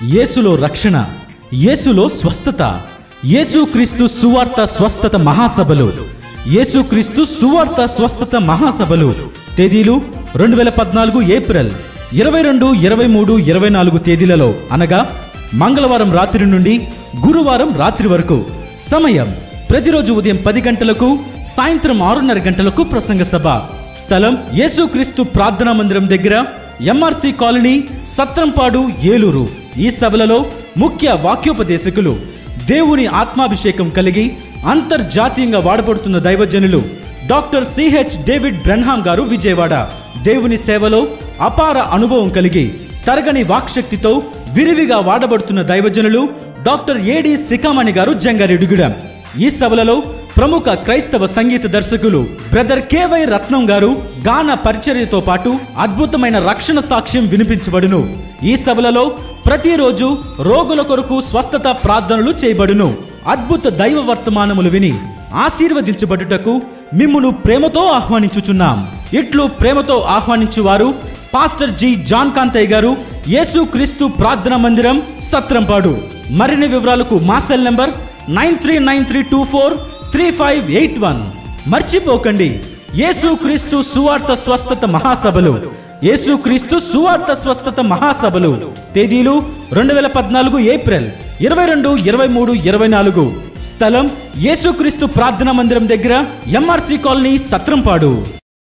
యేసులో రక్షణ, యేసులో స్వస్థత. యేసుక్రీస్తు సువార్త స్వస్థత మహాసభలు. యేసుక్రీస్తు సువార్త స్వస్థత మహాసభలు. తేదీలు 2014 ఏప్రిల్ 22, 23, 24 తేదీలలో, అనగా మంగళవారం రాత్రి నుండి గురువారం రాత్రి వరకు. సమయం ప్రతిరోజు ఉదయం 10 గంటలకు, సాయంత్రం 6:30 గంటలకు ప్రసంగ సభ. స్థలం యేసుక్రీస్తు ప్రార్థనా మందిరం దగ్గర, MRC కాలనీ, సత్రంపాడు, ఏలూరు. ఈ సభలలో ముఖ్య వాక్యోపదేశకులు, దేవుని ఆత్మాభిషేకం కలిగి అంతర్జాతీయంగా వాడబడుతున్న దైవజనులు డాక్టర్ CH డేవిడ్ బ్రెన్హామ్ గారు, విజయవాడ. దేవుని సేవలో అపార అనుభవం కలిగి తరగని వాక్శక్తితో విరివిగా వాడబడుతున్న దైవజనులు డాక్టర్ AD సికామణి గారు, జంగారెడ్డిగూడెం. ఈ సభలలో ప్రముఖ క్రైస్తవ సంగీత దర్శకులు బ్రదర్ KY రత్నం గారు గాన పరిచర్యతో పాటు అద్భుతమైన రక్షణ సాక్ష్యం వినిపించబడును. ఈ సభలలో ప్రతిరోజు రోగుల కొరకు స్వస్థత ప్రార్థనలు చేయబడును. అద్భుత దైవ వర్తమానములు విని ఆశీర్వదించబడుటకు మిమ్మును ప్రేమతో ఆహ్వానించుచున్నాం. ఇట్లు ప్రేమతో ఆహ్వానించువారు పాస్టర్ G. జాన్ కాంతయ్య గారు, యేసుక్రీస్తు ప్రార్థనా మందిరం, సత్రంపాడు. మరిన్ని వివరాలకు మా సెల్ నంబర్ 9393243581. మర్చిపోకండి, యేసుక్రీస్తు సువార్త స్వస్థత మహాసభలు. యేసుక్రీస్తు సువార్త స్వస్థత మహాసభలు. తేదీలు 2014 ఏప్రిల్ 22, 23, 24. స్థలం యేసుక్రీస్తు ప్రార్థనా మందిరం దగ్గర, MRC కాలనీ, సత్రంపాడు.